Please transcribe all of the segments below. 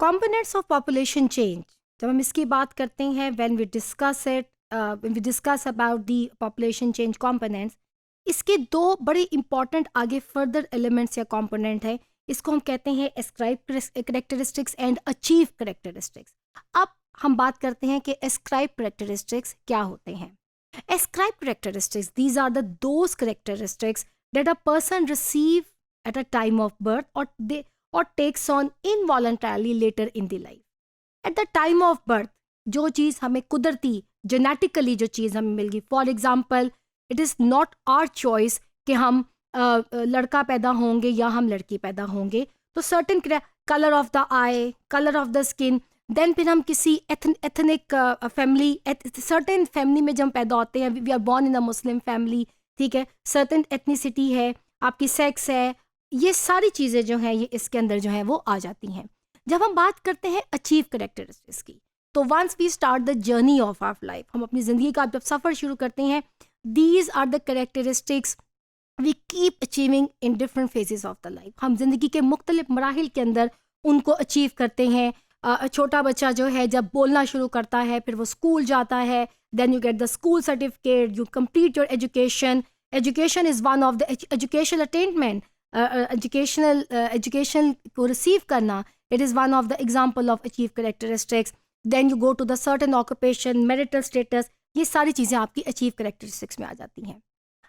Components of population change, जब हम इसकी बात करते हैं, when we discuss about the population change components, इसके दो बड़े इंपॉर्टेंट आगे फर्दर एलिमेंट्स या कंपोनेंट है। इसको हम कहते हैं ascribe characteristics and achieve characteristics. अब हम बात करते हैं कि एस्क्राइब करेक्टरिस्टिक्स क्या होते हैं। Ascribe characteristics, these are the those characteristics that a person receive at a time of birth or takes on involuntarily later in the life. At the time of birth, जो चीज़ हमें कुदरती genetically जो चीज़ हमें मिल गई, for example it is not our choice कि हम लड़का पैदा होंगे या हम लड़की पैदा होंगे, तो certain colour of the eye, colour of the skin, then फिर हम किसी एथनिक फैमिली, सर्टेन फैमिली में जब हम पैदा होते हैं, we are born in a Muslim family, ठीक है, सर्टेन एथनिसिटी है, आपकी सेक्स है, ये सारी चीज़ें जो हैं ये इसके अंदर जो है वो आ जाती हैं। जब हम बात करते हैं अचीव करेक्टरिस्टिक्स की, तो once we start the journey of our life, हम अपनी ज़िंदगी का जब सफ़र शुरू करते हैं, these are the characteristics we keep achieving in different phases of the life. हम जिंदगी के मुख्तलिफ मराहिल के अंदर उनको अचीव करते हैं। छोटा बच्चा जो है जब बोलना शुरू करता है, फिर वो स्कूल जाता है, then you get the school certificate, you complete your education. Education is one of the educational attainment, education को रिसीव करना, it is one of the example of achieve characteristics. Then you go to the certain occupation, marital status, ये सारी चीज़ें आपकी achieve characteristics में आ जाती हैं।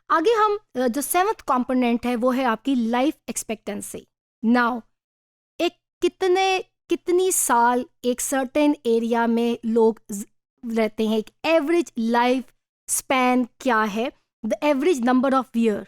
आगे हम जो सेवंथ कंपोनेंट है वो है आपकी लाइफ एक्सपेक्टेंसी। नाउ एक कितनी साल एक सर्टेन एरिया में लोग रहते हैं, एक एवरेज लाइफ स्पैन क्या है, the average number of year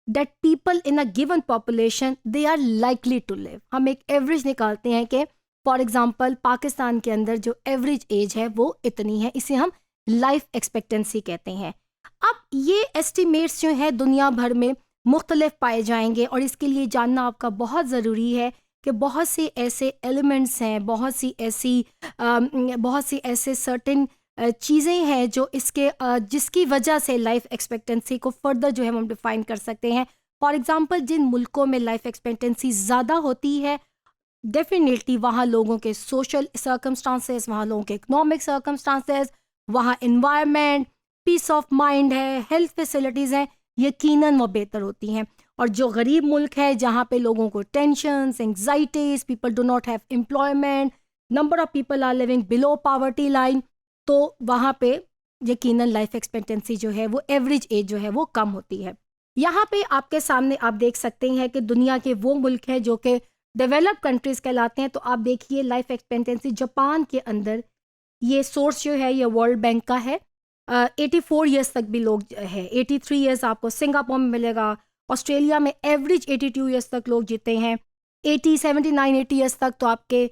that people in a given population they are likely to live। हम एक एवरेज निकालते हैं कि फॉर एग्जांपल पाकिस्तान के अंदर जो एवरेज एज है वो इतनी है, इसे हम लाइफ एक्सपेक्टेंसी कहते हैं। अब ये एस्टिमेट्स जो है दुनिया भर में मुख्तलिफ पाए जाएंगे, और इसके लिए जानना आपका बहुत ज़रूरी है कि बहुत से ऐसे एलिमेंट्स हैं, बहुत सी ऐसे सर्टेन चीज़ें हैं जो जिसकी वजह से लाइफ एक्सपेक्टेंसी को फर्दर जो है हम डिफ़ाइन कर सकते हैं। फॉर एग्जांपल जिन मुल्कों में लाइफ एक्सपेक्टेंसी ज़्यादा होती है, डेफिनेटली वहाँ लोगों के सोशल सर्कमस्टांसेस, वहाँ लोगों के इकोनॉमिक सर्कमस्टांसेस, वहाँ इन्वायरमेंट, पीस ऑफ माइंड है, हेल्थ फैसिलिटीज़ हैं, यकीनन वो बेहतर होती हैं। और जो गरीब मुल्क है जहाँ पे लोगों को tensions, anxieties, people do not have employment, number of people are living below poverty line, तो वहाँ पे यकीनन लाइफ एक्सपेक्टेंसी जो है वो एवरेज एज जो है वो कम होती है। यहाँ पे आपके सामने आप देख सकते हैं कि दुनिया के वो मुल्क हैं जो कि डेवलप्ड कंट्रीज़ कहलाते हैं। तो आप देखिए लाइफ एक्सपेक्टेंसी जापान के अंदर, ये सोर्स जो है ये वर्ल्ड बैंक का है, 84 ईयर्स तक भी लोग है, 83 ईयर्स आपको सिंगापुर में मिलेगा। ऑस्ट्रेलिया में एवरेज 82 ईयर्स तक लोग जीते हैं, 80 ईयर्स तक तो आपके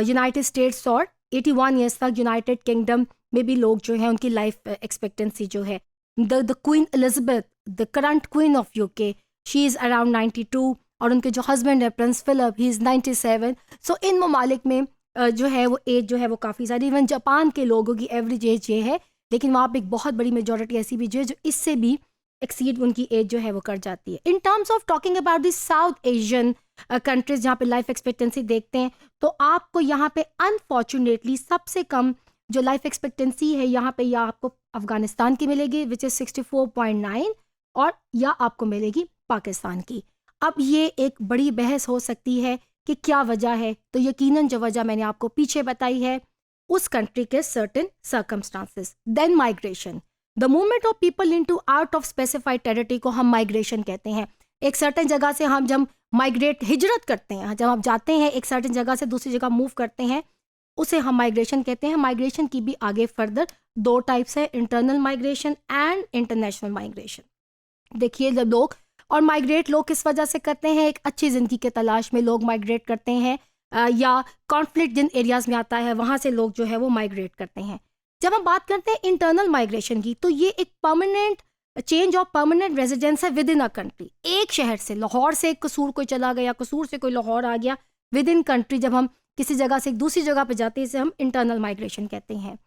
यूनाइटेड स्टेट्स, और 81 ईयर्स तक यूनाइटेड किंगडम में भी लोग जो हैं उनकी लाइफ एक्सपेक्टेंसी जो है। The queen Elizabeth, the current queen of UK, she is around 92, और उनके जो हस्बैंड है प्रिंस फिलिप, ही इज़ 97। सो इन ममालिक में जो है वो एज जो है वो काफ़ी सारी, इवन जापान के लोगों की एवरेज एज ये है, लेकिन वहाँ पे एक बहुत बड़ी मेजॉरिटी ऐसी भी जो है जो इससे भी एक्सीड उनकी एज जो है वो कर जाती है। In terms of talking about the south Asian countries जहाँ पे लाइफ एक्सपेक्टेंसी देखते हैं, तो आपको यहाँ पे अनफॉर्चुनेटली सबसे कम जो लाइफ एक्सपेक्टेंसी है यहाँ पे या आपको अफगानिस्तान की मिलेगी विच इज़ 64.9, और या आपको मिलेगी पाकिस्तान की। अब ये एक बड़ी बहस हो सकती है कि क्या वजह है, तो यकीनन जो वजह मैंने आपको पीछे बताई है, उस कंट्री के certain circumstances. Then migration, the movement of people into out of specified territory को हम माइग्रेशन कहते हैं। एक सर्टेन जगह से हम जब माइग्रेट, हिजरत करते हैं, जब आप जाते हैं एक सर्टेन जगह से दूसरी जगह मूव करते हैं, उसे हम माइग्रेशन कहते हैं। माइग्रेशन की भी आगे फर्दर दो टाइप्स है, internal migration and international migration. देखिए जब लोग और माइग्रेट लोग किस वजह से करते हैं, एक अच्छी ज़िंदगी के तलाश में लोग माइग्रेट करते हैं, या कॉन्फ्लिक्ट जिन एरियाज़ में आता है वहाँ से लोग जो है वो माइग्रेट करते हैं। जब हम बात करते हैं इंटरनल माइग्रेशन की, तो ये एक permanent change of permanent residence है विद इन अ कंट्री। एक शहर से, लाहौर से कसूर कोई चला गया, कसूर से कोई लाहौर आ गया, विद इन कंट्री जब हम किसी जगह से एक दूसरी जगह पे जाते हैं, इसे हम इंटरनल माइग्रेशन कहते हैं।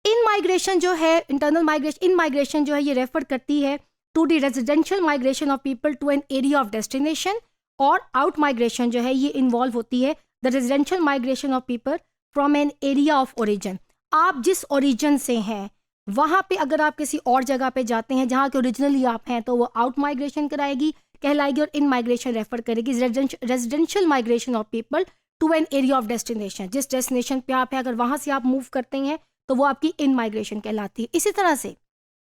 इन माइग्रेशन जो है, इंटरनल माइग्रेशन, इन माइग्रेशन जो है ये रेफर करती है to the residential migration of people to an area of destination, और आउट माइग्रेशन जो है ये इन्वॉल्व होती है the residential migration of people from an area of origin. आप जिस ओरिजिन से हैं वहाँ पे अगर आप किसी और जगह पे जाते हैं जहाँ के ओरिजिनली आप हैं तो वो आउट माइग्रेशन कहलाएगी और इन माइग्रेशन रेफर करेगी residential migration of people to an area of destination. जिस डेस्टिनेशन पे आप हैं अगर वहाँ से आप मूव करते हैं तो वो आपकी इन माइग्रेशन कहलाती है। इसी तरह से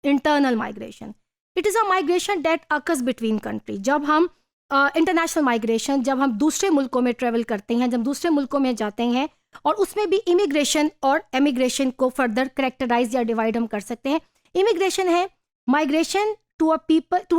internal migration, it is a migration date occurs between country. जब हम इंटरनेशनल माइग्रेशन जब हम दूसरे मुल्कों में ट्रेवल करते हैं, जब दूसरे मुल्कों में जाते हैं, और उसमें भी इमिग्रेशन और एमिग्रेशन को फर्दर करेक्टराइज या डिवाइड हम कर सकते हैं। इमिग्रेशन है migration to a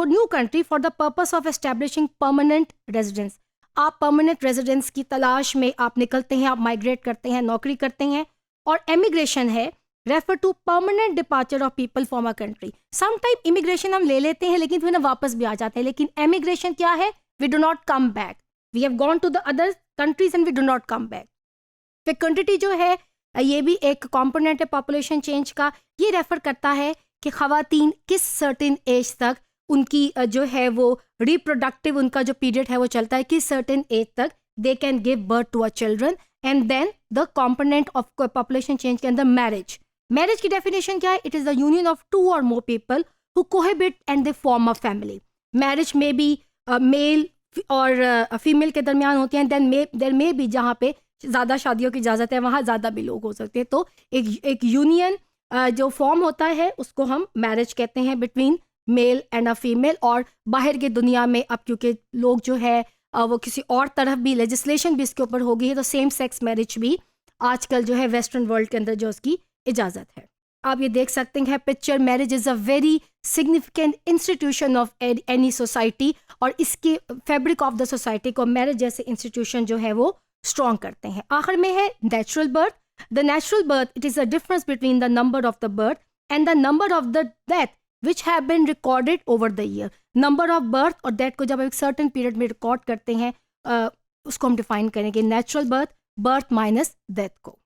new country for the purpose of establishing permanent residence. आप परमानेंट रेजिडेंस की तलाश में आप निकलते हैं, आप माइग्रेट करते हैं, नौकरी करते हैं। और एमिग्रेशन है refer to permanent departure of people from a country. Some time immigration हम ले लेते हैं लेकिन फिर ना वापस भी आ जाते हैं, लेकिन एमिग्रेशन क्या है, we do not come back, we have gone to the other countries and we do not come back. Fecundity जो है ये भी एक कंपोनेंट है पॉपुलेशन चेंज का। ये रेफर करता है कि ख़वातीन किस सर्टेन एज तक उनकी जो है वो रिप्रोडक्टिव उनका जो पीरियड है वो चलता है, किस सर्टेन एज तक they can give birth to a children. And then the component of population change के अंदर मैरिज। मैरिज की डेफिनेशन क्या है, it is the union of two और more people who cohabit and they form a family. Marriage में भी mail और female के दरमियान होती हैं, देर में भी जहाँ पे ज़्यादा शादियों की इजाज़त है वहाँ ज़्यादा भी लोग हो सकते हैं। तो एक यूनियन जो फॉर्म होता है उसको हम मैरिज कहते हैं between male and a female. और बाहर की दुनिया में अब क्योंकि लोग जो है वो किसी और तरफ भी लेजिस्लेशन भी इसके ऊपर हो गई है, तो सेम सेक्स मैरिज भी आजकल जो है वेस्टर्न वर्ल्ड के अंदर जो उसकी इजाज़त है। आप ये देख सकते हैं picture, marriage is a very significant institution of any society, और इसके फैब्रिक ऑफ द सोसाइटी को मैरिज जैसे इंस्टीट्यूशन जो है वो स्ट्रॉन्ग करते हैं। आखिर में है natural birth. The natural birth it is the difference between the number of the birth and the number of the death which have been recorded over the year. Number of birth और death को जब एक certain period में record करते हैं उसको हम define करेंगे natural birth, birth minus death को।